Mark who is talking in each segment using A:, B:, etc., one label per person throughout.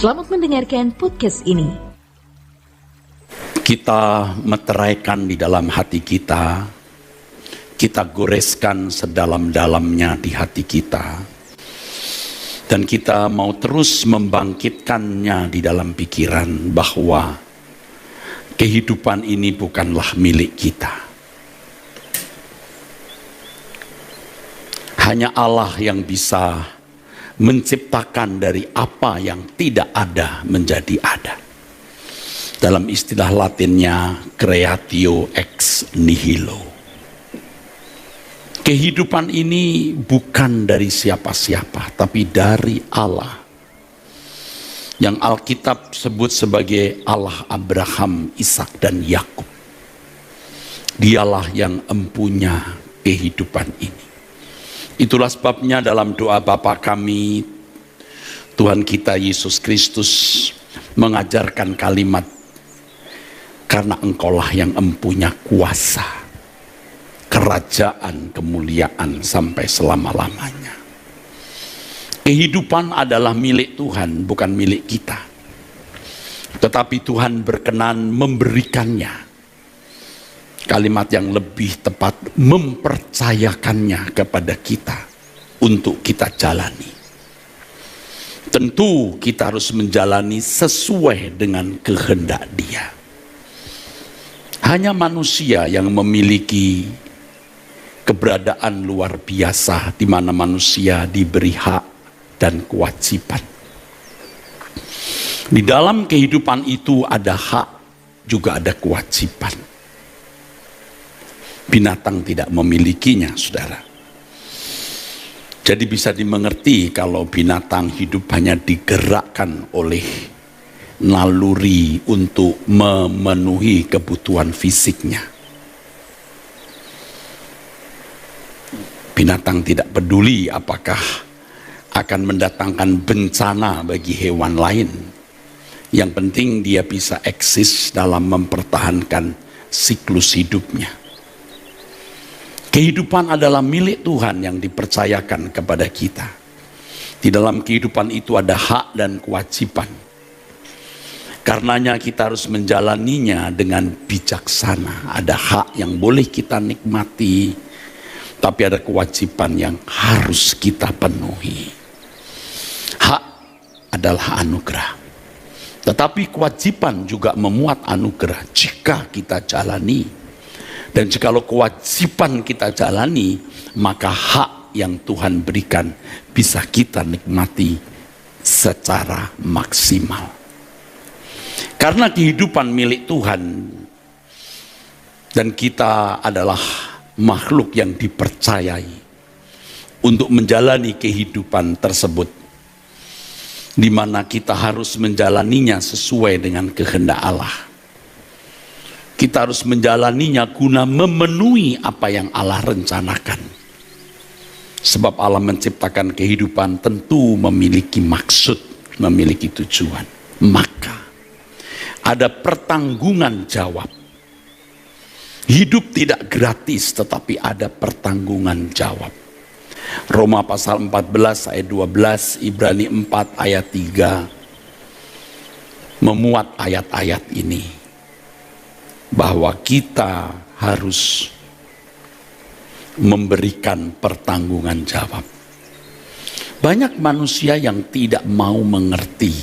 A: Selamat mendengarkan podcast ini.
B: Kita meteraikan di dalam hati kita, kita goreskan sedalam-dalamnya di hati kita, dan kita mau terus membangkitkannya di dalam pikiran bahwa kehidupan ini bukanlah milik kita. Hanya Allah yang bisa menciptakan dari apa yang tidak ada menjadi ada. Dalam istilah Latinnya, creatio ex nihilo. Kehidupan ini bukan dari siapa-siapa, tapi dari Allah. Yang Alkitab sebut sebagai Allah Abraham, Ishak, dan Yakub. Dialah yang empunya kehidupan ini. Itulah sebabnya dalam doa Bapa kami, Tuhan kita Yesus Kristus mengajarkan kalimat, karena Engkaulah yang empunya kuasa, kerajaan, kemuliaan sampai selama-lamanya. Kehidupan adalah milik Tuhan, bukan milik kita. Tetapi Tuhan berkenan memberikannya. Kalimat yang lebih tepat, mempercayakannya kepada kita untuk kita jalani. Tentu kita harus menjalani sesuai dengan kehendak Dia. Hanya manusia yang memiliki keberadaan luar biasa, di mana manusia diberi hak dan kewajiban. Di dalam kehidupan itu ada hak, juga ada kewajiban. Binatang tidak memilikinya, saudara. Jadi bisa dimengerti kalau binatang hidup hanya digerakkan oleh naluri untuk memenuhi kebutuhan fisiknya. Binatang tidak peduli apakah akan mendatangkan bencana bagi hewan lain. Yang penting dia bisa eksis dalam mempertahankan siklus hidupnya. Kehidupan adalah milik Tuhan yang dipercayakan kepada kita. Di dalam kehidupan itu ada hak dan kewajiban. Karenanya kita harus menjalaninya dengan bijaksana. Ada hak yang boleh kita nikmati, tapi ada kewajiban yang harus kita penuhi. Hak adalah anugerah, tetapi kewajiban juga memuat anugerah jika kita jalani. Dan jikalau kewajiban kita jalani, maka hak yang Tuhan berikan bisa kita nikmati secara maksimal. Karena kehidupan milik Tuhan, dan kita adalah makhluk yang dipercayai untuk menjalani kehidupan tersebut, di mana kita harus menjalaninya sesuai dengan kehendak Allah. Kita harus menjalaninya guna memenuhi apa yang Allah rencanakan. Sebab Allah menciptakan kehidupan tentu memiliki maksud, memiliki tujuan. Maka ada pertanggungan jawab. Hidup tidak gratis, tetapi ada pertanggungan jawab. Roma pasal 14 ayat 12, Ibrani 4 ayat 3 memuat ayat-ayat ini. Bahwa kita harus memberikan pertanggungan jawab. Banyak manusia yang tidak mau mengerti.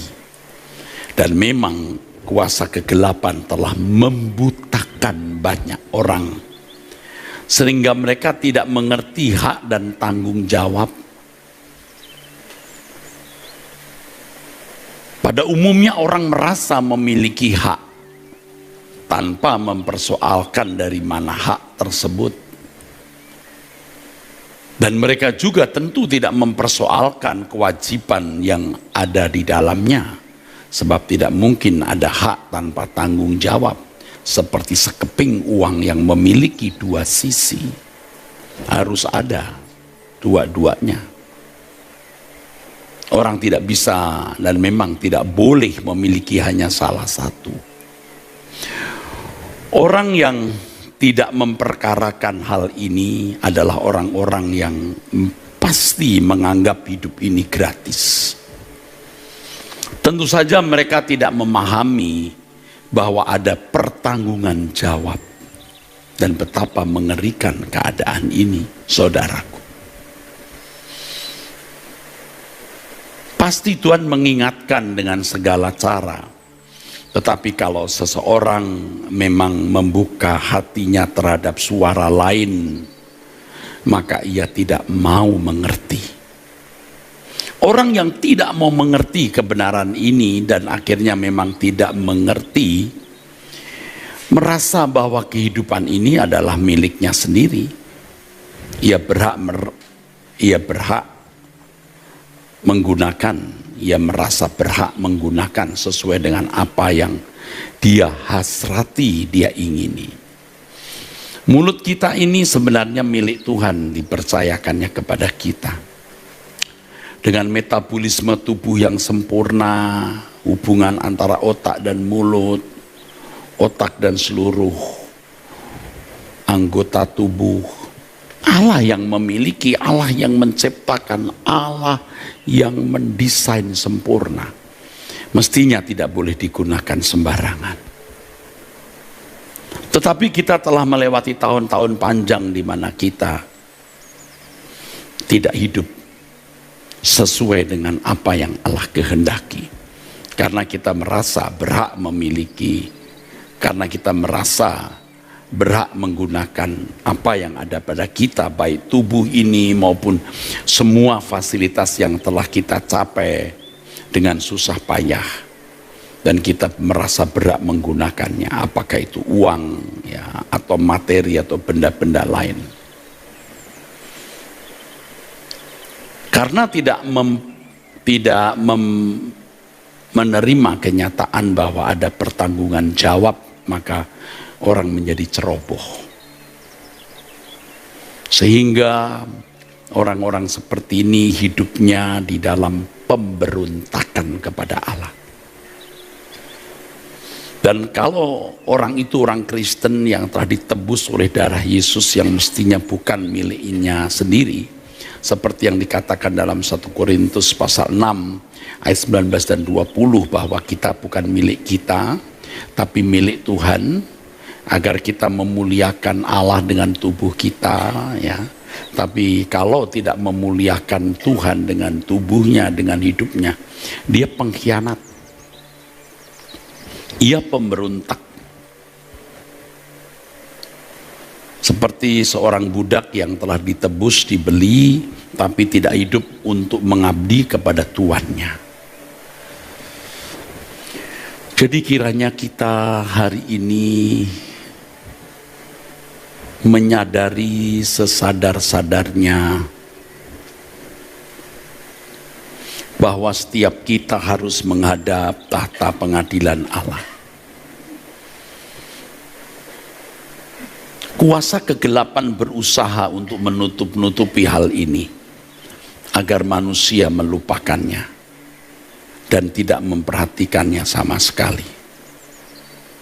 B: Dan memang kuasa kegelapan telah membutakan banyak orang. Sehingga mereka tidak mengerti hak dan tanggung jawab. Pada umumnya orang merasa memiliki hak tanpa mempersoalkan dari mana hak tersebut. Dan mereka juga tentu tidak mempersoalkan kewajiban yang ada di dalamnya. Sebab tidak mungkin ada hak tanpa tanggung jawab. Seperti sekeping uang yang memiliki dua sisi. Harus ada dua-duanya. Orang tidak bisa dan memang tidak boleh memiliki hanya salah satu. Orang yang tidak memperkarakan hal ini adalah orang-orang yang pasti menganggap hidup ini gratis. Tentu saja mereka tidak memahami bahwa ada pertanggungan jawab. Dan betapa mengerikan keadaan ini, saudaraku. Pasti Tuhan mengingatkan dengan segala cara. Tetapi kalau seseorang memang membuka hatinya terhadap suara lain, maka ia tidak mau mengerti. Orang yang tidak mau mengerti kebenaran ini dan akhirnya memang tidak mengerti, merasa bahwa kehidupan ini adalah miliknya sendiri. Ia berhak menggunakan, ia merasa berhak menggunakan sesuai dengan apa yang dia hasrati, dia ingini. Mulut kita ini sebenarnya milik Tuhan, dipercayakannya kepada kita. Dengan metabolisme tubuh yang sempurna, hubungan antara otak dan mulut, otak dan seluruh anggota tubuh, Allah yang memiliki, Allah yang menciptakan, Allah yang mendesain sempurna, mestinya tidak boleh digunakan sembarangan. Tetapi kita telah melewati tahun-tahun panjang di mana kita tidak hidup sesuai dengan apa yang Allah kehendaki, karena kita merasa berhak memiliki, karena kita merasa berhak menggunakan apa yang ada pada kita, baik tubuh ini maupun semua fasilitas yang telah kita capai dengan susah payah, dan kita merasa berhak menggunakannya, apakah itu uang ya, atau materi atau benda-benda lain. Karena tidak menerima kenyataan bahwa ada pertanggungan jawab, maka orang menjadi ceroboh. Sehingga orang-orang seperti ini hidupnya di dalam pemberontakan kepada Allah. Dan kalau orang itu orang Kristen yang telah ditebus oleh darah Yesus yang mestinya bukan miliknya sendiri, seperti yang dikatakan dalam 1 Korintus pasal 6 ayat 19 dan 20, bahwa kita bukan milik kita tapi milik Tuhan, agar kita memuliakan Allah dengan tubuh kita ya. Tapi kalau tidak memuliakan Tuhan dengan tubuhnya, dengan hidupnya, dia pengkhianat, ia pemberontak. Seperti seorang budak yang telah ditebus, dibeli, tapi tidak hidup untuk mengabdi kepada tuannya. Jadi kiranya kita hari ini menyadari sesadar-sadarnya bahwa setiap kita harus menghadap tahta pengadilan Allah. Kuasa kegelapan berusaha untuk menutup-nutupi hal ini agar manusia melupakannya dan tidak memperhatikannya sama sekali.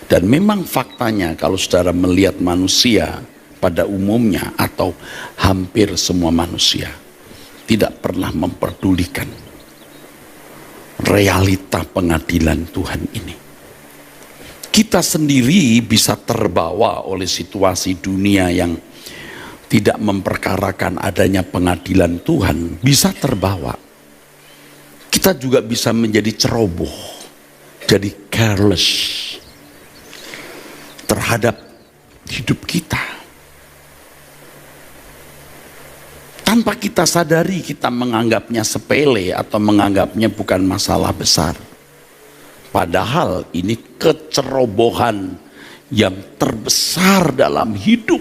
B: Dan memang faktanya kalau saudara melihat manusia pada umumnya atau hampir semua manusia tidak pernah memperdulikan realita pengadilan Tuhan ini. Kita sendiri bisa terbawa oleh situasi dunia yang tidak memperkarakan adanya pengadilan Tuhan, bisa terbawa. Kita juga bisa menjadi ceroboh, jadi careless terhadap hidup kita. Tanpa kita sadari, kita menganggapnya sepele atau menganggapnya bukan masalah besar. Padahal ini kecerobohan yang terbesar dalam hidup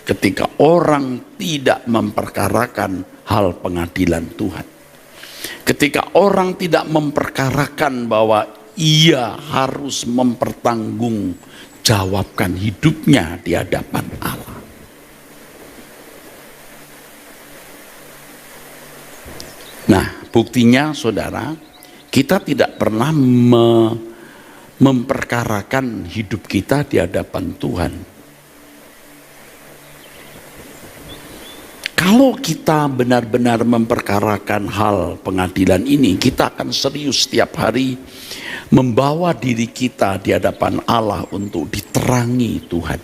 B: ketika orang tidak memperkarakan hal pengadilan Tuhan. Ketika orang tidak memperkarakan bahwa ia harus mempertanggungjawabkan hidupnya di hadapan Allah. Nah, buktinya saudara, kita tidak pernah memperkarakan hidup kita di hadapan Tuhan. Kalau Kalau kita benar-benar memperkarakan hal pengadilan ini, kita akan serius setiap hari membawa diri kita di hadapan Allah untuk diterangi Tuhan.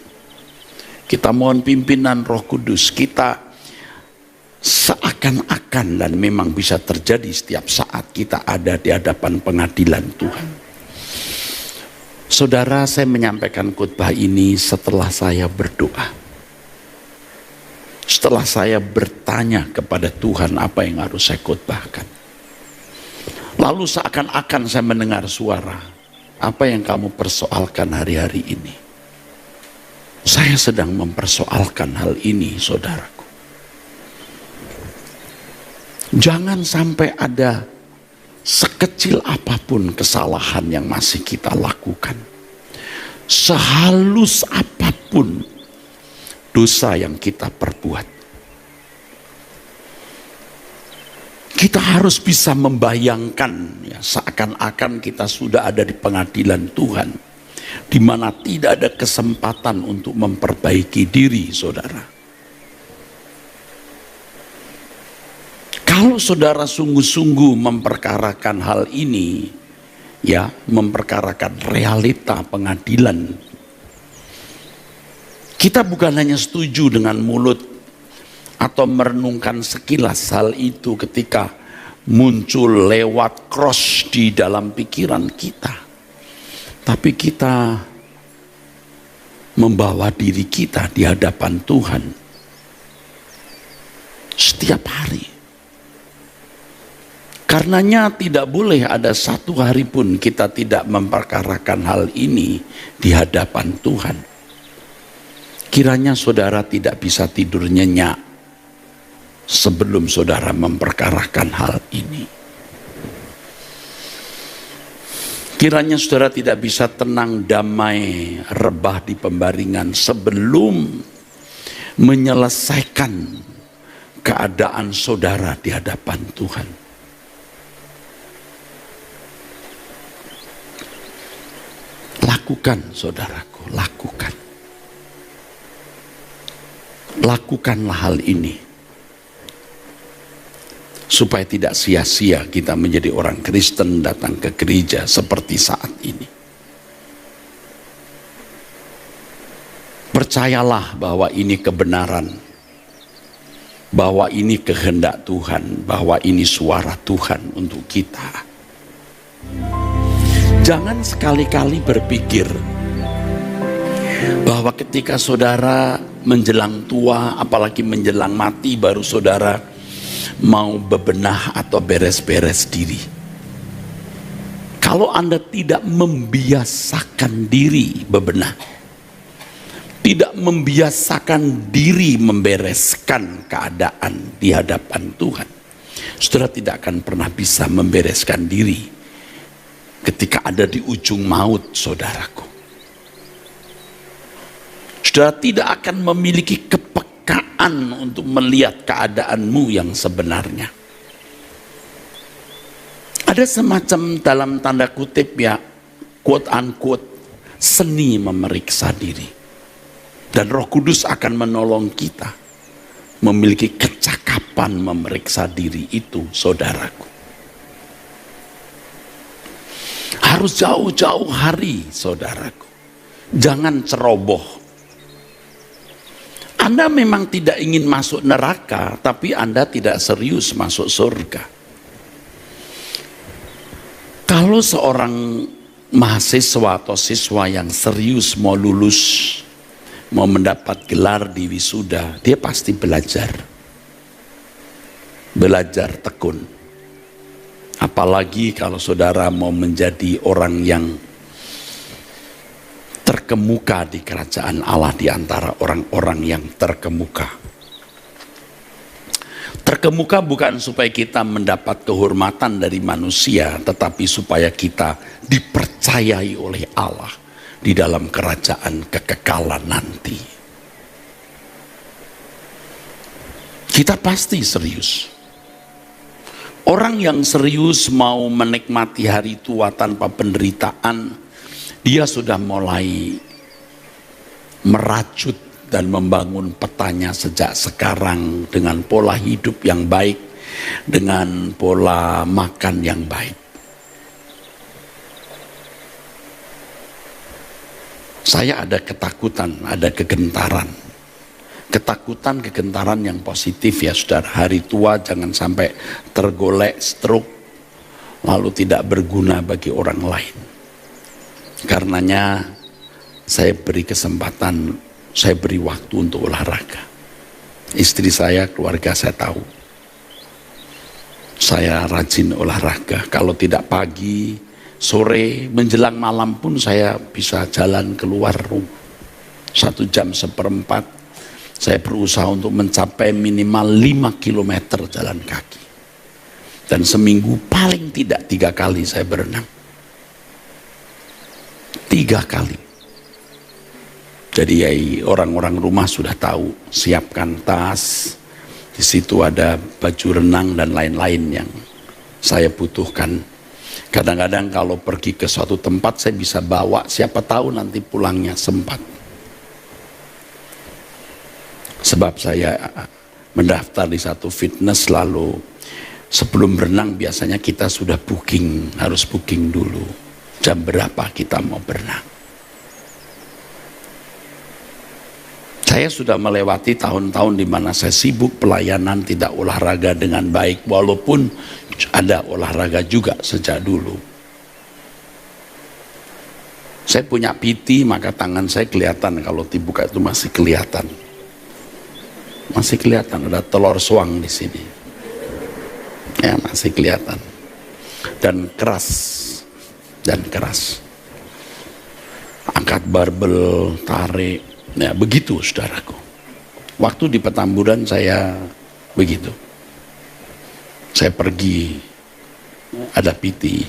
B: Kita mohon pimpinan Roh Kudus, kita seakan-akan, dan memang bisa terjadi setiap saat kita ada di hadapan pengadilan Tuhan. Saudara, saya menyampaikan khotbah ini setelah saya berdoa. Setelah saya bertanya kepada Tuhan apa yang harus saya khotbahkan. Lalu seakan-akan saya mendengar suara, apa yang kamu persoalkan hari-hari ini? Saya sedang mempersoalkan hal ini, saudaraku. Jangan sampai ada sekecil apapun kesalahan yang masih kita lakukan. Sehalus apapun dosa yang kita perbuat. Kita harus bisa membayangkan, ya, seakan-akan kita sudah ada di pengadilan Tuhan, di mana tidak ada kesempatan untuk memperbaiki diri, saudara. Kalau saudara sungguh-sungguh memperkarakan hal ini, ya, memperkarakan realita pengadilan, kita bukan hanya setuju dengan mulut atau merenungkan sekilas hal itu ketika muncul lewat cross di dalam pikiran kita, tapi kita membawa diri kita di hadapan Tuhan setiap hari. Karenanya tidak boleh ada satu hari pun kita tidak memperkarakan hal ini di hadapan Tuhan. Kiranya saudara tidak bisa tidur nyenyak sebelum saudara memperkarakan hal ini. Kiranya saudara tidak bisa tenang, damai, rebah di pembaringan sebelum menyelesaikan keadaan saudara di hadapan Tuhan. Lakukan, saudaraku, lakukan. Lakukanlah hal ini, supaya tidak sia-sia kita menjadi orang Kristen datang ke gereja seperti saat ini. Percayalah bahwa ini kebenaran, bahwa ini kehendak Tuhan, bahwa ini suara Tuhan untuk kita. Jangan sekali-kali berpikir bahwa ketika saudara menjelang tua, apalagi menjelang mati, baru saudara mau bebenah atau beres-beres diri. Kalau Anda tidak membiasakan diri bebenah, tidak membiasakan diri membereskan keadaan di hadapan Tuhan, saudara tidak akan pernah bisa membereskan diri ketika ada di ujung maut, saudaraku. Saudara tidak akan memiliki kepekaan untuk melihat keadaanmu yang sebenarnya. Ada semacam dalam tanda kutip, ya, quote unquote, seni memeriksa diri. Dan Roh Kudus akan menolong kita memiliki kecakapan memeriksa diri itu, saudaraku. Harus jauh-jauh hari, saudaraku. Jangan ceroboh. Anda memang tidak ingin masuk neraka, tapi Anda tidak serius masuk surga. Kalau seorang mahasiswa atau siswa yang serius mau lulus, mau mendapat gelar di wisuda, dia pasti belajar. Belajar tekun. Apalagi kalau saudara mau menjadi orang yang terkemuka di kerajaan Allah, di antara orang-orang yang terkemuka. Terkemuka bukan supaya kita mendapat kehormatan dari manusia, tetapi supaya kita dipercayai oleh Allah di dalam kerajaan kekekalan nanti. Kita pasti serius. Orang yang serius mau menikmati hari tua tanpa penderitaan, dia sudah mulai merajut dan membangun petanya sejak sekarang dengan pola hidup yang baik, dengan pola makan yang baik. Saya ada ketakutan, ada kegentaran. Ketakutan yang positif ya saudara. Hari tua jangan sampai tergolek, stroke, lalu tidak berguna bagi orang lain. Karenanya saya beri kesempatan, saya beri waktu untuk olahraga. Istri saya, keluarga saya tahu. Saya rajin olahraga. Kalau tidak pagi, sore, menjelang malam pun saya bisa jalan keluar rumah. 1 jam seperempat. Saya berusaha untuk mencapai minimal 5 km jalan kaki. Dan seminggu paling tidak 3 kali saya berenang. 3 kali. Jadi ya, orang-orang rumah sudah tahu, siapkan tas. Di situ ada baju renang dan lain-lain yang saya butuhkan. Kadang-kadang kalau pergi ke suatu tempat saya bisa bawa, siapa tahu nanti pulangnya sempat. Sebab saya mendaftar di satu fitness, lalu sebelum berenang biasanya kita sudah booking, harus booking dulu. Jam berapa kita mau berenang. Saya sudah melewati tahun-tahun di mana saya sibuk pelayanan, tidak olahraga dengan baik, walaupun ada olahraga juga sejak dulu. Saya punya PT, maka tangan saya kelihatan, kalau dibuka itu masih kelihatan. Masih kelihatan, ada telur suang di sini. Ya, masih kelihatan. Dan keras. Angkat barbel, tarik. Ya, begitu saudaraku. Waktu di Petamburan saya begitu. Saya pergi, ada PT.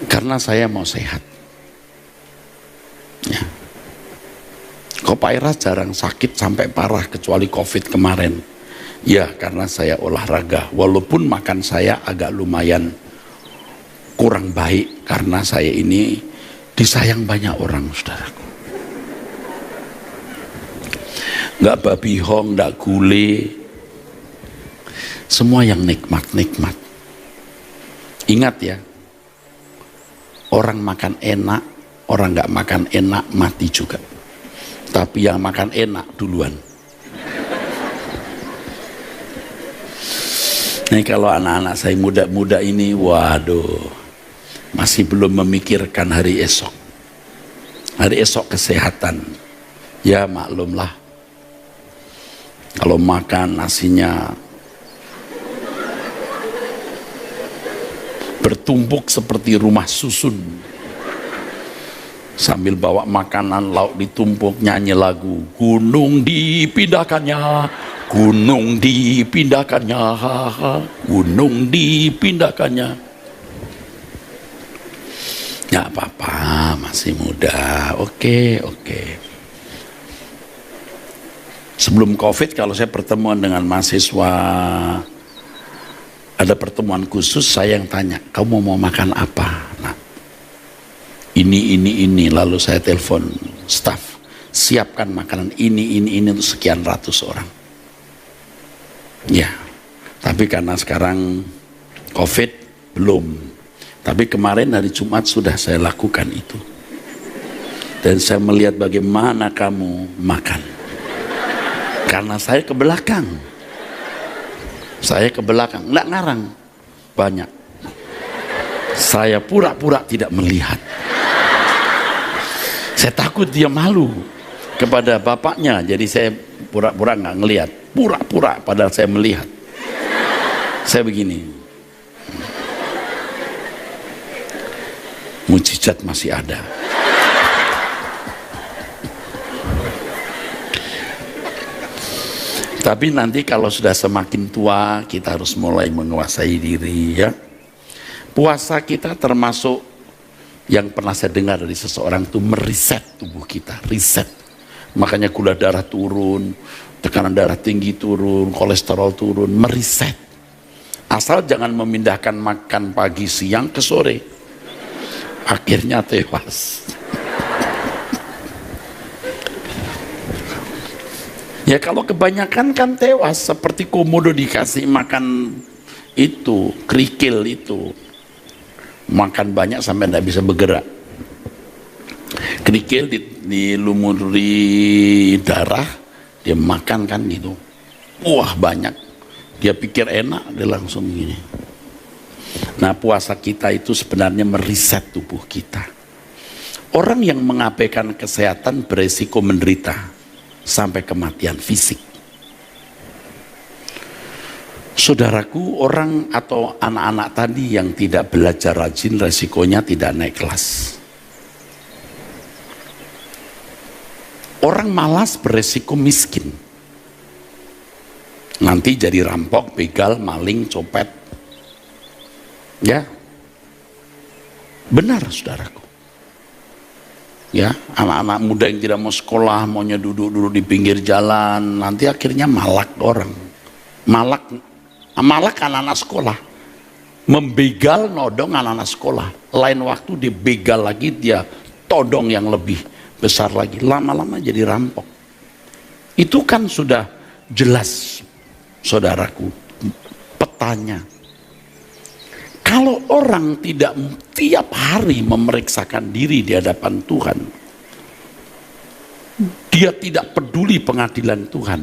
B: Karena saya mau sehat. Ya. Kok Pak Ira jarang sakit sampai parah kecuali COVID kemarin? Ya, karena saya olahraga. Walaupun makan saya agak lumayan kurang baik karena saya ini disayang banyak orang, saudaraku. Nggak babi hong, nggak gulai, semua yang nikmat-nikmat. Ingat ya, orang makan enak, orang nggak makan enak mati juga. Tapi yang makan enak duluan. Nih kalau anak-anak saya muda-muda ini, waduh, masih belum memikirkan hari esok. Hari esok kesehatan. Ya maklumlah. Kalau makan nasinya bertumpuk seperti rumah susun. Sambil bawa makanan, lauk ditumpuk, nyanyi lagu. Gunung dipindahkannya, gunung dipindahkannya, gunung dipindahkannya. Nggak apa-apa, masih muda. Oke. Sebelum COVID, kalau saya pertemuan dengan mahasiswa, ada pertemuan khusus, saya yang tanya, kamu mau makan apa? Nah, ini, lalu saya telepon staf, siapkan makanan ini untuk sekian ratus orang. Ya, tapi karena sekarang COVID belum. Tapi kemarin hari Jumat sudah saya lakukan itu. Dan saya melihat bagaimana kamu makan. Karena saya ke belakang. Nggak ngarang. Banyak. Saya pura-pura tidak melihat. Saya takut dia malu kepada bapaknya, jadi saya pura-pura nggak ngelihat, pura-pura padahal saya melihat. Saya begini, mujizat masih ada. Tapi nanti kalau sudah semakin tua, kita harus mulai menguasai diri ya. Puasa kita termasuk yang pernah saya dengar dari seseorang itu meriset tubuh kita, riset. Makanya gula darah turun, tekanan darah tinggi turun, kolesterol turun, meriset. Asal jangan memindahkan makan pagi, siang ke sore. Akhirnya tewas. Ya kalau kebanyakan kan tewas, seperti komodo dikasih makan itu, kerikil itu. Makan banyak sampai tidak bisa bergerak. Kerikil dilumuri darah, dia makan kan gitu. Wah banyak. Dia pikir enak, dia langsung gini. Nah puasa kita itu sebenarnya meriset tubuh kita. Orang yang mengabaikan kesehatan beresiko menderita sampai kematian fisik. Saudaraku, orang atau anak-anak tadi yang tidak belajar rajin resikonya tidak naik kelas. Orang malas beresiko miskin. Nanti jadi rampok, begal, maling, copet. Ya. Benar saudaraku. Ya, anak-anak muda yang tidak mau sekolah, maunya duduk-duduk di pinggir jalan, nanti akhirnya malak orang. Malak anak-anak sekolah. Membegal, nodong anak-anak sekolah. Lain waktu dibegal lagi, dia todong yang lebih besar lagi. Lama-lama jadi rampok. Itu kan sudah jelas, saudaraku, petanya. Kalau orang tidak tiap hari memeriksakan diri di hadapan Tuhan, dia tidak peduli pengadilan Tuhan,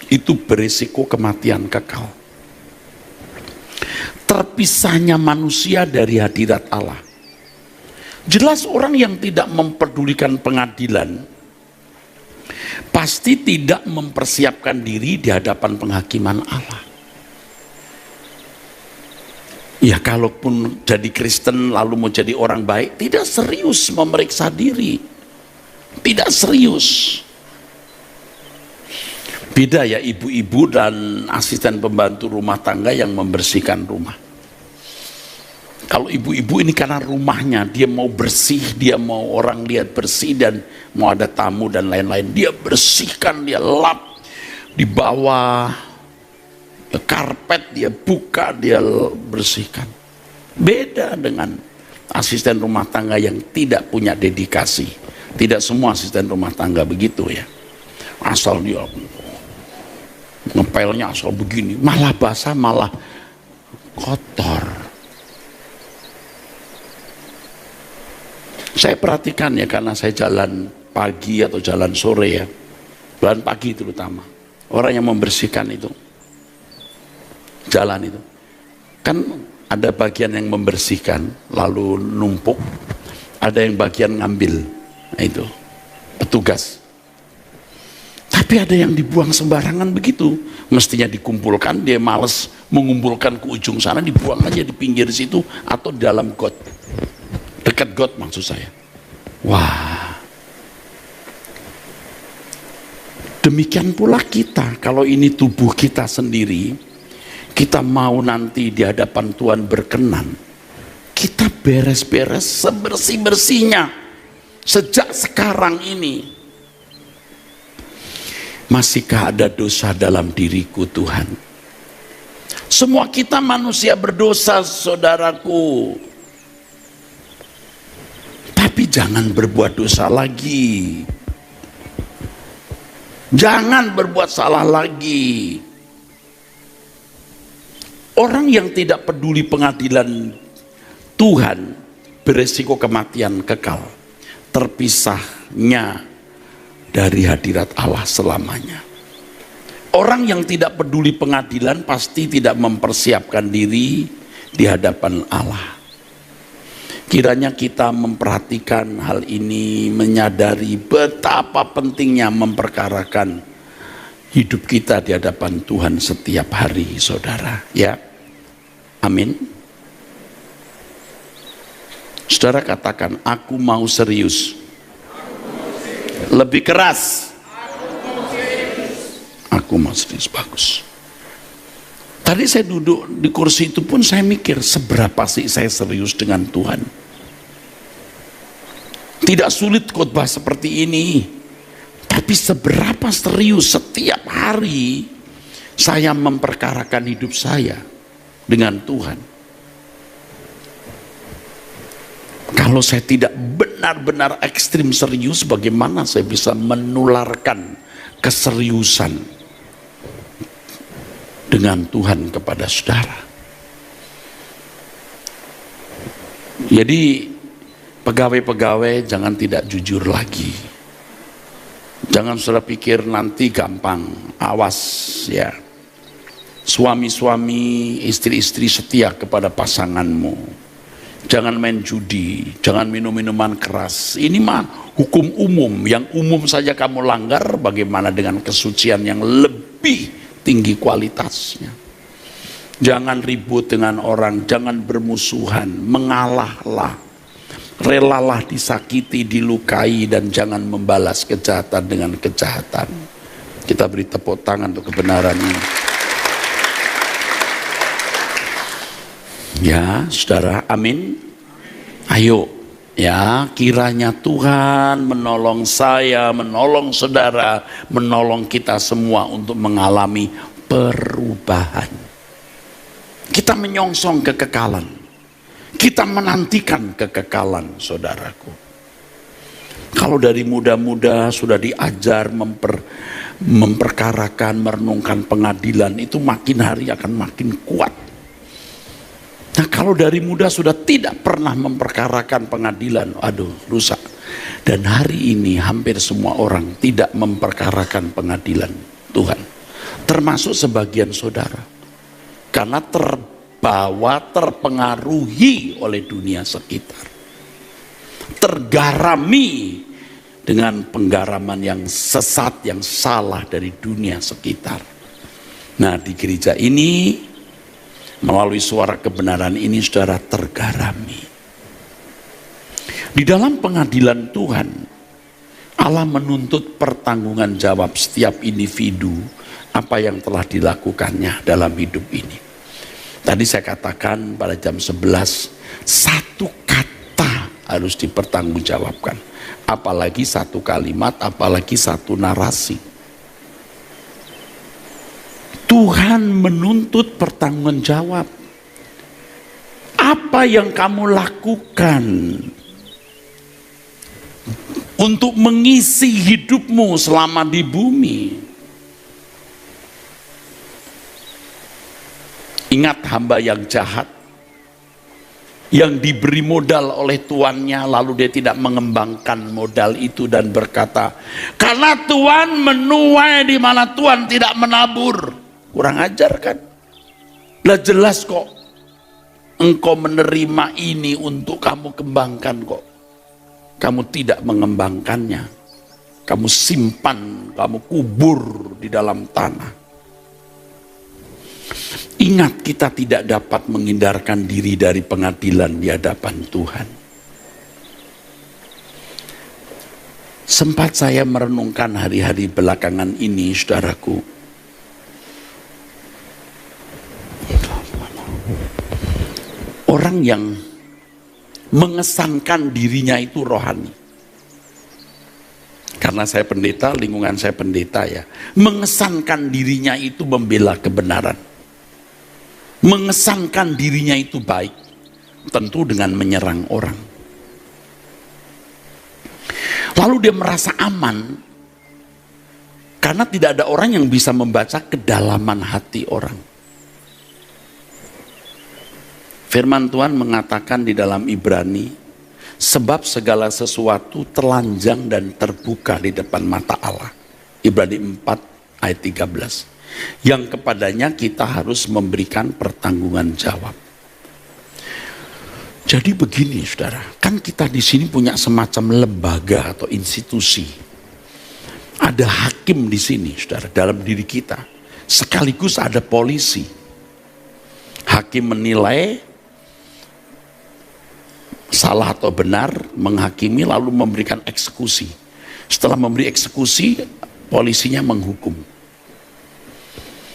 B: itu berisiko kematian kekal. Terpisahnya manusia dari hadirat Allah. Jelas orang yang tidak mempedulikan pengadilan pasti tidak mempersiapkan diri di hadapan penghakiman Allah. Ya kalaupun jadi Kristen lalu mau jadi orang baik, tidak serius memeriksa diri. Tidak serius. Beda ya ibu-ibu dan asisten pembantu rumah tangga yang membersihkan rumah. Kalau ibu-ibu ini karena rumahnya, dia mau bersih, dia mau orang lihat bersih dan mau ada tamu dan lain-lain. Dia bersihkan, dia lap di bawah. Karpet dia buka, dia bersihkan. Beda dengan asisten rumah tangga yang tidak punya dedikasi. Tidak semua asisten rumah tangga begitu ya. Asal dia ngepelnya asal begini, malah basah, malah kotor. Saya perhatikan ya, karena saya jalan pagi atau jalan sore ya. Jalan pagi terutama. Orang yang membersihkan itu. Jalan itu kan ada bagian yang membersihkan lalu numpuk, ada yang bagian ngambil, nah itu petugas. Tapi ada yang dibuang sembarangan begitu, mestinya dikumpulkan, dia males mengumpulkan ke ujung sana, dibuang aja di pinggir situ atau di dalam got, dekat got maksud saya. Wah, demikian pula kita, kalau ini tubuh kita sendiri, kita mau nanti di hadapan Tuhan berkenan, kita beres-beres sebersih-bersihnya sejak sekarang ini. Masihkah ada dosa dalam diriku Tuhan? Semua kita manusia berdosa saudaraku. Tapi jangan berbuat dosa lagi. Jangan berbuat salah lagi. Orang yang tidak peduli pengadilan Tuhan beresiko kematian kekal, terpisahnya dari hadirat Allah selamanya. Orang yang tidak peduli pengadilan pasti tidak mempersiapkan diri di hadapan Allah. Kiranya kita memperhatikan hal ini, menyadari betapa pentingnya memperkarakan hidup kita di hadapan Tuhan setiap hari, saudara. Ya, amin. Saudara katakan, aku mau serius. Lebih keras. Aku mau serius. Bagus. Tadi saya duduk di kursi itu pun saya mikir, seberapa sih saya serius dengan Tuhan. Tidak sulit khotbah seperti ini. Tapi seberapa serius setiap hari saya memperkarakan hidup saya dengan Tuhan. Kalau saya tidak benar-benar ekstrim serius, bagaimana saya bisa menularkan keseriusan dengan Tuhan kepada saudara. Jadi pegawai-pegawai jangan tidak jujur lagi. Jangan saudara pikir nanti gampang, awas ya. Suami-suami, istri-istri setia kepada pasanganmu. Jangan main judi, jangan minum minuman keras. Ini mah hukum umum, yang umum saja kamu langgar, bagaimana dengan kesucian yang lebih tinggi kualitasnya. Jangan ribut dengan orang, jangan bermusuhan, mengalahlah. Relalah disakiti, dilukai, dan jangan membalas kejahatan dengan kejahatan. Kita beri tepuk tangan untuk kebenaran ini. Ya, saudara, amin. Ayo, ya, kiranya Tuhan menolong saya, menolong saudara, menolong kita semua untuk mengalami perubahan. Kita menyongsong kekekalan. Kita menantikan kekekalan, saudaraku. Kalau dari muda-muda sudah diajar memperkarakan, merenungkan pengadilan, itu makin hari akan makin kuat. Nah, kalau dari muda sudah tidak pernah memperkarakan pengadilan, aduh, rusak. Dan hari ini hampir semua orang tidak memperkarakan pengadilan Tuhan. Termasuk sebagian saudara. Karena terpengaruhi oleh dunia sekitar. Tergarami dengan penggaraman yang sesat, yang salah dari dunia sekitar. Nah, di gereja ini, melalui suara kebenaran ini saudara tergarami. Di dalam pengadilan Tuhan, Allah menuntut pertanggungan jawab setiap individu apa yang telah dilakukannya dalam hidup ini. Tadi saya katakan pada jam 11, satu kata harus dipertanggungjawabkan. Apalagi satu kalimat, apalagi satu narasi. Tuhan menuntut pertanggungjawab. Apa yang kamu lakukan untuk mengisi hidupmu selama di bumi? Ingat hamba yang jahat, yang diberi modal oleh tuannya, lalu dia tidak mengembangkan modal itu dan berkata, karena Tuhan menuai di mana Tuhan tidak menabur. Kurang ajar kan? Lah jelas kok engkau menerima ini untuk kamu kembangkan kok. Kamu tidak mengembangkannya. Kamu simpan, kamu kubur di dalam tanah. Ingat, kita tidak dapat menghindarkan diri dari pengadilan di hadapan Tuhan. Sempat saya merenungkan hari-hari belakangan ini, saudaraku. Orang yang mengesankan dirinya itu rohani. Karena saya pendeta, lingkungan saya pendeta ya. Mengesankan dirinya itu membela kebenaran. Mengesankan dirinya itu baik. Tentu dengan menyerang orang. Lalu dia merasa aman. Karena tidak ada orang yang bisa membaca kedalaman hati orang. Firman Tuhan mengatakan di dalam Ibrani, sebab segala sesuatu telanjang dan terbuka di depan mata Allah. Ibrani 4 ayat 13. Yang kepadanya kita harus memberikan pertanggungan jawab. Jadi begini saudara, kan kita di sini punya semacam lembaga atau institusi. Ada hakim di sini saudara, dalam diri kita. Sekaligus ada polisi. Hakim menilai salah atau benar, menghakimi, lalu memberikan eksekusi. Setelah memberi eksekusi, polisinya menghukum.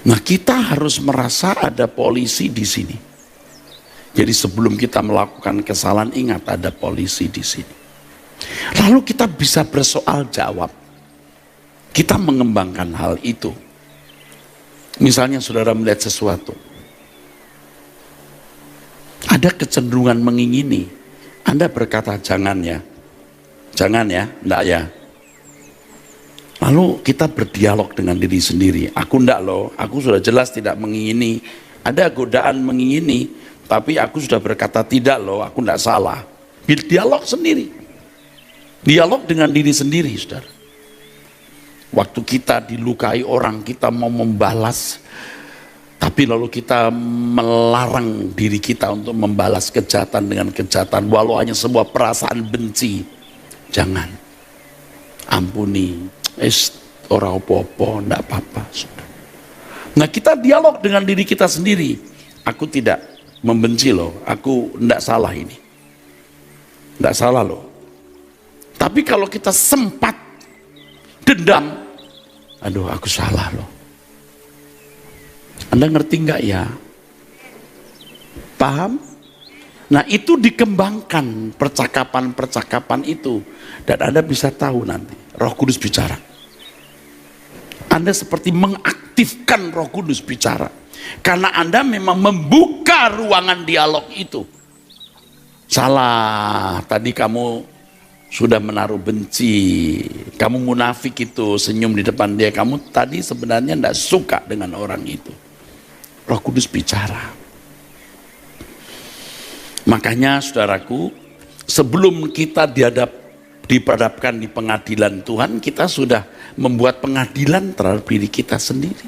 B: Nah, kita harus merasa ada polisi di sini. Jadi sebelum kita melakukan kesalahan, ingat ada polisi di sini. Lalu kita bisa bersoal jawab. Kita mengembangkan hal itu. Misalnya saudara melihat sesuatu, ada kecenderungan mengingini. Anda berkata jangan ya, enggak ya. Lalu kita berdialog dengan diri sendiri. Aku enggak loh, aku sudah jelas tidak mengingini. Ada godaan mengingini, tapi aku sudah berkata tidak loh, aku enggak salah. Berdialog sendiri. Dialog dengan diri sendiri, saudara. Waktu kita dilukai orang, kita mau membalas, tapi lalu kita melarang diri kita untuk membalas kejahatan dengan kejahatan, walau hanya sebuah perasaan benci. Jangan. Ampuni. Ora opo-opo, enggak apa-apa. Nah, kita dialog dengan diri kita sendiri. Aku tidak membenci loh, aku enggak salah ini. Enggak salah loh. Tapi kalau kita sempat dendam, aduh aku salah loh. Anda ngerti enggak ya? Paham? Nah, itu dikembangkan percakapan-percakapan itu. Dan Anda bisa tahu nanti, Roh Kudus bicara. Anda seperti mengaktifkan Roh Kudus bicara. Karena Anda memang membuka ruangan dialog itu. Salah, tadi kamu sudah menaruh benci. Kamu munafik itu, senyum di depan dia. Kamu tadi sebenarnya tidak suka dengan orang itu. Roh Kudus bicara. Makanya saudaraku, sebelum kita diperhadapkan di pengadilan Tuhan, kita sudah membuat pengadilan terhadap diri kita sendiri.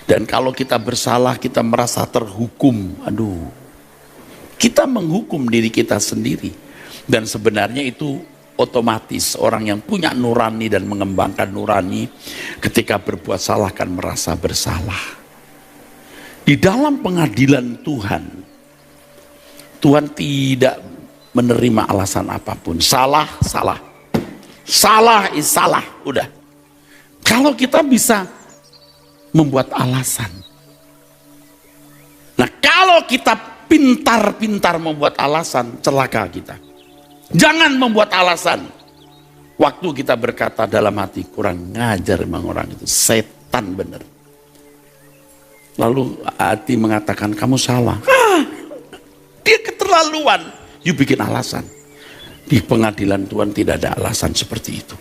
B: Dan kalau kita bersalah, kita merasa terhukum. Aduh, kita menghukum diri kita sendiri. Dan sebenarnya itu otomatis orang yang punya nurani dan mengembangkan nurani, ketika berbuat salah kan merasa bersalah. Di dalam pengadilan Tuhan, Tuhan tidak menerima alasan apapun. Salah, salah. Salah is salah, udah. Kalau kita bisa membuat alasan. Nah, kalau kita pintar-pintar membuat alasan, celaka kita. Jangan membuat alasan. Waktu kita berkata dalam hati, kurang ngajar emang orang itu, setan bener. Lalu hati mengatakan, kamu salah. Dia keterlaluan. You bikin alasan. Di pengadilan Tuhan tidak ada alasan seperti itu.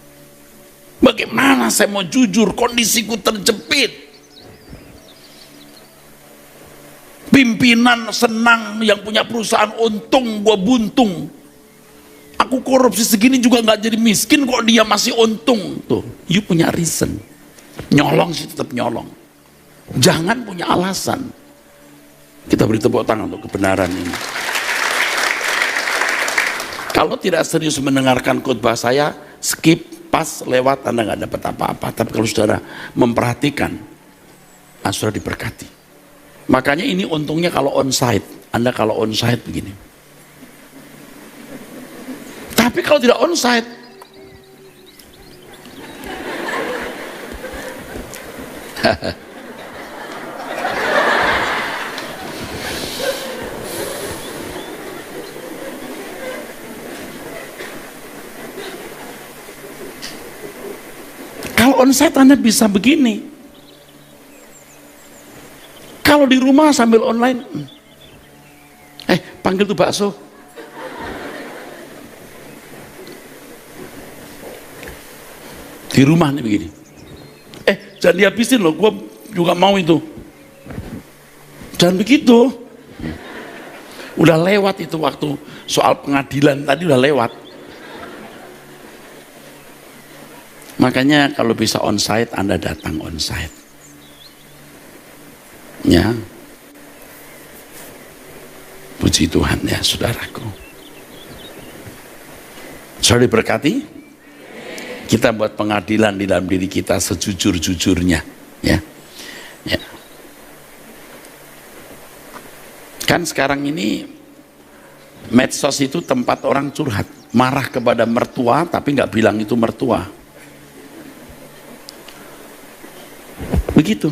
B: Bagaimana saya mau jujur, kondisiku terjepit. Pimpinan senang, yang punya perusahaan untung, gua buntung. Aku korupsi segini juga nggak jadi miskin kok dia masih untung. Tuh, you punya reason. Nyolong sih tetap nyolong. Jangan punya alasan. Kita beri tepuk tangan untuk kebenaran ini. Kalau tidak serius mendengarkan khotbah saya, skip, pas, lewat, Anda nggak dapat apa-apa. Tapi kalau saudara memperhatikan, saudara diberkati. Makanya ini untungnya kalau onsite. Anda kalau onsite begini. Tapi kalau tidak onsite, kalau onsite Anda bisa begini. Kalau di rumah sambil online, panggil tuh bakso. Di rumah nih begini. Jangan dihabisin loh, gue juga mau itu. Jangan begitu. Udah lewat itu waktu soal pengadilan tadi, udah lewat. Makanya kalau bisa onsite, Anda datang onsite. Ya. Puji Tuhan ya saudaraku. Saudara diberkati. Kita buat pengadilan di dalam diri kita sejujur-jujurnya, ya. Ya. Kan sekarang ini medsos itu tempat orang curhat, marah kepada mertua tapi nggak bilang itu mertua. Begitu.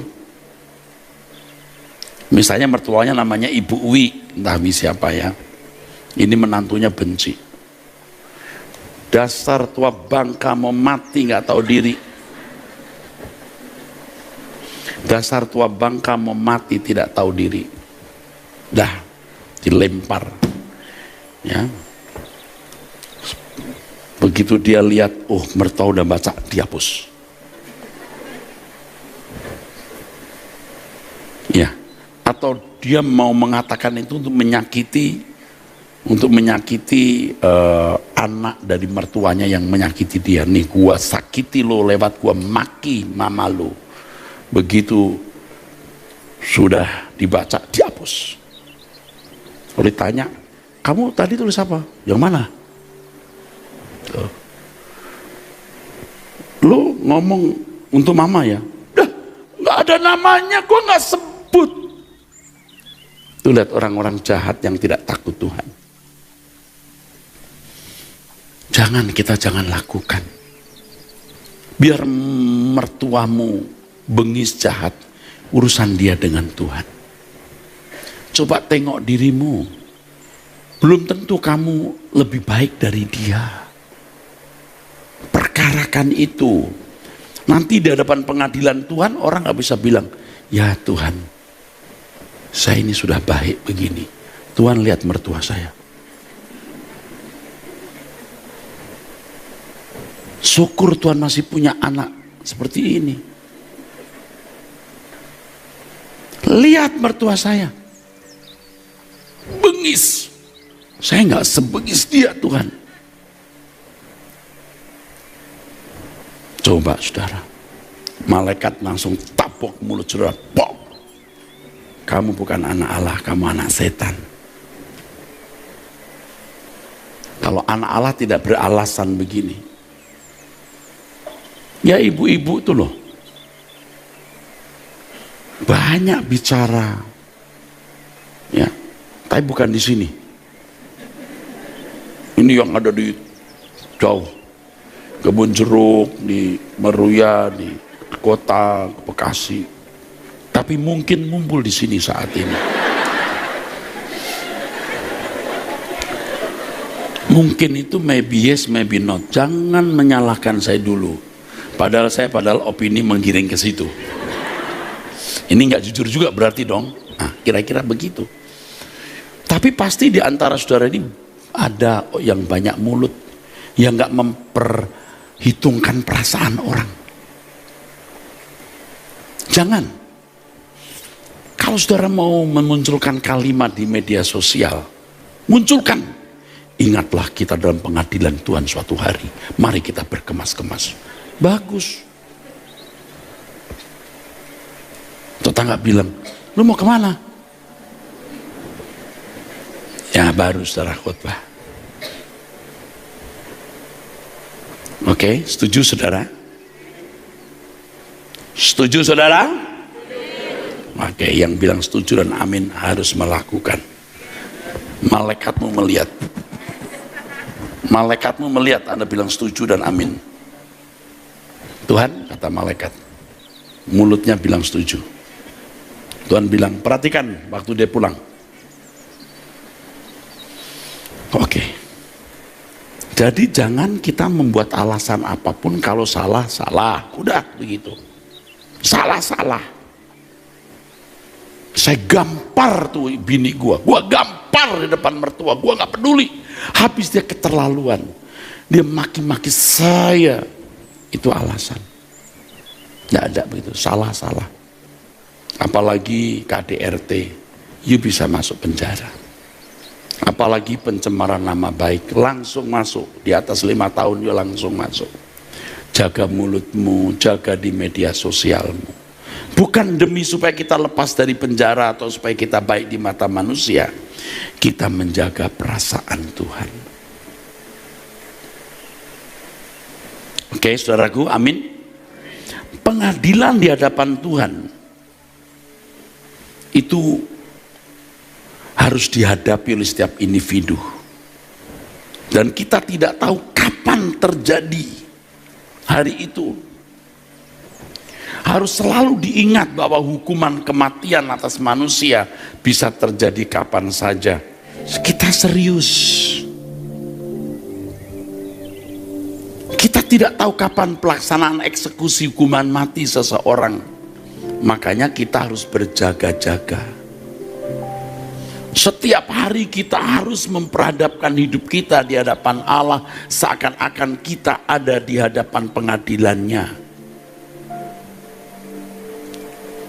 B: Misalnya mertuanya namanya Ibu Uwi, entah siapa ya. Ini menantunya benci. Dasar tua bangka mau mati nggak tahu diri. Dasar tua bangka mau mati tidak tahu diri. Dah dilempar. Ya. Begitu dia lihat, mertua udah baca, dihapus. dia mau mengatakan itu untuk menyakiti anak dari mertuanya yang menyakiti dia. Nih gua sakiti lo lewat gua maki mama lo. Begitu sudah dibaca, dihapus. Kalau ditanya, kamu tadi tulis apa? Yang mana? Tuh. Lo ngomong untuk mama ya? Dah, nggak ada namanya, gua nggak sebut. Tuh lihat orang-orang jahat yang tidak takut Tuhan. Jangan lakukan. Biar mertuamu bengis jahat, urusan dia dengan Tuhan. Coba tengok dirimu. Belum tentu kamu lebih baik dari dia. Perkarakan itu. Nanti di hadapan pengadilan Tuhan, orang gak bisa bilang, ya Tuhan, saya ini sudah baik begini. Tuhan lihat mertua saya. Syukur Tuhan masih punya anak seperti ini. Lihat mertua saya. Bengis. Saya nggak sebengis dia Tuhan. Coba saudara. Malaikat langsung tapok mulut saudara. Pok. Kamu bukan anak Allah, kamu anak setan. Kalau anak Allah tidak beralasan begini. Ya ibu-ibu tuh loh. Banyak bicara. Ya, tapi bukan di sini. Ini yang ada di jauh. Kebun jeruk, di Meruya, di kota Bekasi. Tapi mungkin ngumpul di sini saat ini. Mungkin itu maybe yes, maybe not. Jangan menyalahkan saya dulu. Padahal opini menggiring ke situ. Ini nggak jujur juga berarti dong. Nah, kira-kira begitu. Tapi pasti di antara saudara ini ada yang banyak mulut, yang nggak memperhitungkan perasaan orang. Jangan. Kalau saudara mau memunculkan kalimat di media sosial, munculkan. Ingatlah kita dalam pengadilan Tuhan suatu hari. Mari kita berkemas-kemas. Bagus. Tetangga bilang, lu mau kemana? Ya baru saudara khotbah. Oke, setuju saudara? Setuju saudara? Oke, yang bilang setuju dan amin harus melakukan. Malaikatmu melihat. Malaikatmu melihat Anda bilang setuju dan amin. Tuhan, kata malaikat, mulutnya bilang setuju. Tuhan bilang, perhatikan waktu dia pulang. Oke. Jadi jangan kita membuat alasan apapun, kalau salah, salah. Udah begitu. Salah. Saya gampar tuh bini gua gampar di depan mertua, gua gak peduli. Habis dia keterlaluan. Dia maki-maki saya. Itu alasan. Tidak ada begitu, salah. Apalagi KDRT, you bisa masuk penjara. Apalagi pencemaran nama baik, langsung masuk. Di atas 5 tahun, you langsung masuk. Jaga mulutmu, jaga di media sosialmu. Bukan demi supaya kita lepas dari penjara atau supaya kita baik di mata manusia. Kita menjaga perasaan Tuhan. Oke, saudaraku, amin. Pengadilan di hadapan Tuhan itu harus dihadapi oleh setiap individu. Dan kita tidak tahu kapan terjadi hari itu. Harus selalu diingat bahwa hukuman kematian atas manusia bisa terjadi kapan saja. Kita serius. Kita tidak tahu kapan pelaksanaan eksekusi hukuman mati seseorang. Makanya kita harus berjaga-jaga. Setiap hari kita harus memperhadapkan hidup kita di hadapan Allah seakan-akan kita ada di hadapan pengadilannya.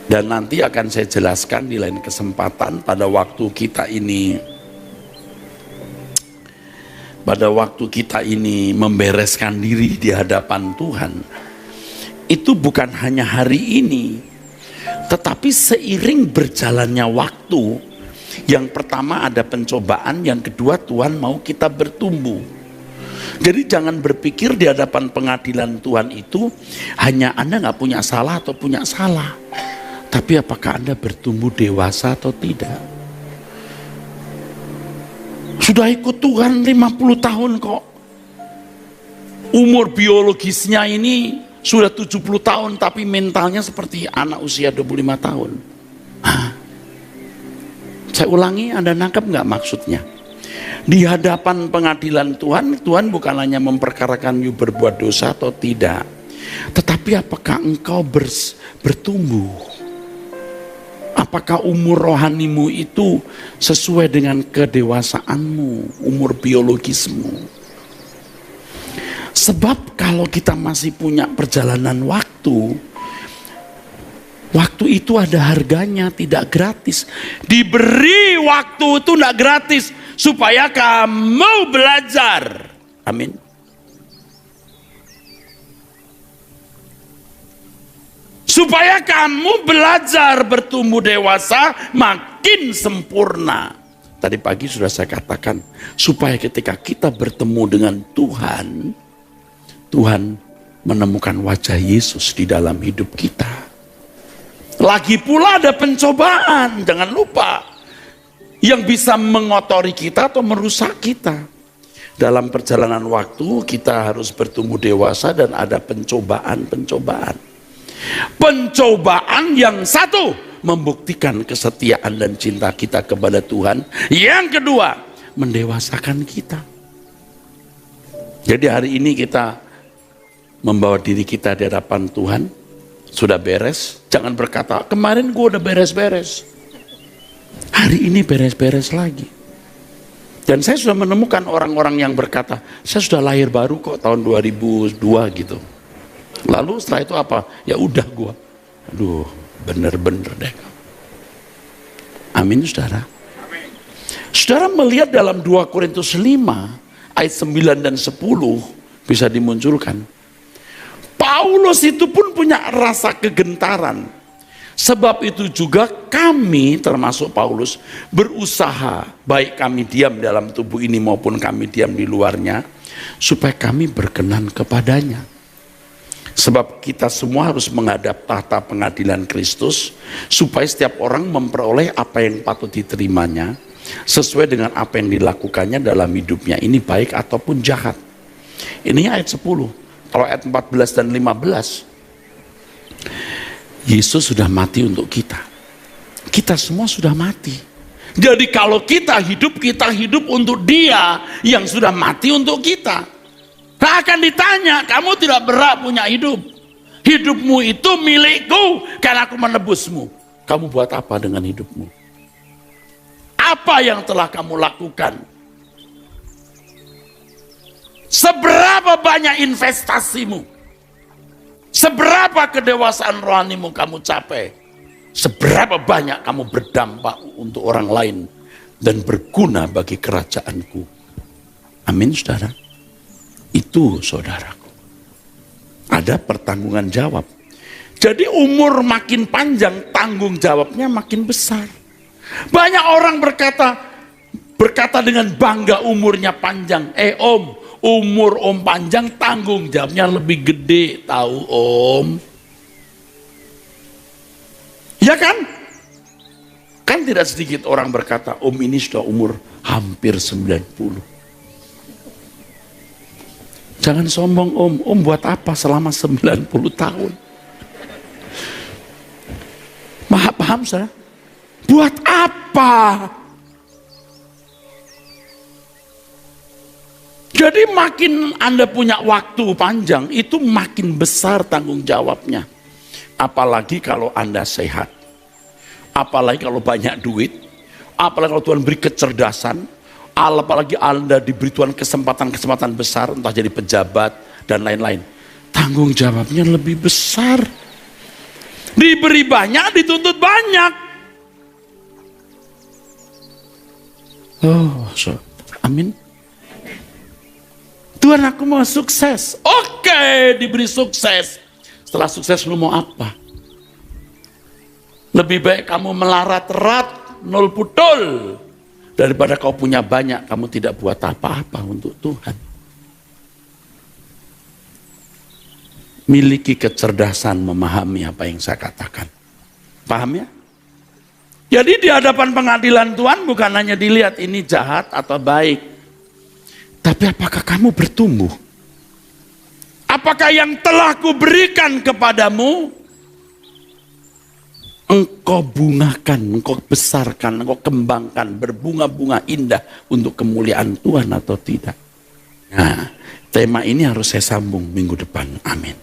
B: Dan nanti akan saya jelaskan di lain kesempatan pada waktu kita ini membereskan diri di hadapan Tuhan. Itu bukan hanya hari ini, tetapi seiring berjalannya waktu. Yang pertama ada pencobaan, yang kedua Tuhan mau kita bertumbuh. Jadi jangan berpikir di hadapan pengadilan Tuhan itu hanya Anda nggak punya salah atau punya salah, tapi apakah Anda bertumbuh dewasa atau tidak. Sudah ikut Tuhan 50 tahun kok, umur biologisnya ini sudah 70 tahun, tapi mentalnya seperti anak usia 25 tahun. Saya ulangi, Anda nangkep nggak maksudnya? Di hadapan pengadilan Tuhan, Tuhan bukan hanya memperkarakan you berbuat dosa atau tidak, tetapi apakah engkau bertumbuh? Apakah umur rohanimu itu sesuai dengan kedewasaanmu, umur biologismu? Sebab kalau kita masih punya perjalanan waktu itu ada harganya, tidak gratis. Diberi waktu itu tidak gratis, supaya kamu belajar. Amin. Supaya kamu belajar bertumbuh dewasa, makin sempurna. Tadi pagi sudah saya katakan, supaya ketika kita bertemu dengan Tuhan, Tuhan menemukan wajah Yesus di dalam hidup kita. Lagi pula ada pencobaan, jangan lupa, yang bisa mengotori kita atau merusak kita. Dalam perjalanan waktu kita harus bertumbuh dewasa dan ada pencobaan. Pencobaan yang satu, membuktikan kesetiaan dan cinta kita kepada Tuhan. Yang kedua, mendewasakan kita. Jadi hari ini kita membawa diri kita di hadapan Tuhan. Sudah beres, jangan berkata, kemarin gue udah beres-beres. Hari ini beres-beres lagi. Dan saya sudah menemukan orang-orang yang berkata, saya sudah lahir baru kok tahun 2002 gitu. Lalu setelah itu apa? Ya udah gue. Aduh, bener-bener deh. Amin, saudara. Saudara melihat dalam 2 Korintus 5 ayat 9 dan 10 bisa dimunculkan. Paulus itu pun punya rasa kegentaran. Sebab itu juga kami, termasuk Paulus, berusaha, baik kami diam dalam tubuh ini maupun kami diam di luarnya, supaya kami berkenan kepadanya. Sebab kita semua harus menghadap tahta pengadilan Kristus, supaya setiap orang memperoleh apa yang patut diterimanya, sesuai dengan apa yang dilakukannya dalam hidupnya, ini baik ataupun jahat. Ini ayat 10. Kalau ayat 14 dan 15, Yesus sudah mati untuk kita. Kita semua sudah mati. Jadi kalau kita hidup untuk Dia yang sudah mati untuk kita. Tak akan ditanya, kamu tidak berhak punya hidup. Hidupmu itu milikku karena aku menebusmu. Kamu buat apa dengan hidupmu? Apa yang telah kamu lakukan? Seberapa banyak investasimu? Seberapa kedewasaan rohanimu kamu capai? Seberapa banyak kamu berdampak untuk orang lain dan berguna bagi kerajaanku? Amin, saudara. Itu saudaraku. Ada pertanggungan jawab. Jadi umur makin panjang, tanggung jawabnya makin besar. Banyak orang berkata dengan bangga umurnya panjang. Umur om panjang, tanggung jawabnya lebih gede, tahu om? Ya kan? Kan tidak sedikit orang berkata, om ini sudah umur hampir 90. Jangan sombong om buat apa selama 90 tahun? Paham saudara? Buat apa? Jadi makin Anda punya waktu panjang, itu makin besar tanggung jawabnya. Apalagi kalau Anda sehat. Apalagi kalau banyak duit. Apalagi kalau Tuhan beri kecerdasan. Apalagi Anda diberi Tuhan kesempatan-kesempatan besar, entah jadi pejabat dan lain-lain. Tanggung jawabnya lebih besar. Diberi banyak, dituntut banyak. Oh, amin. Tuhan, aku mau sukses. Oke, diberi sukses. Setelah sukses lu mau apa? Lebih baik kamu melarat-rat, nol putul, daripada kau punya banyak, kamu tidak buat apa-apa untuk Tuhan. Miliki kecerdasan memahami apa yang saya katakan. Paham ya? Jadi di hadapan pengadilan Tuhan bukan hanya dilihat ini jahat atau baik. Tapi apakah kamu bertumbuh? Apakah yang telah kuberikan kepadamu, engkau bungakan, engkau besarkan, engkau kembangkan, berbunga-bunga indah untuk kemuliaan Tuhan atau tidak? Nah, tema ini harus saya sambung minggu depan. Amin.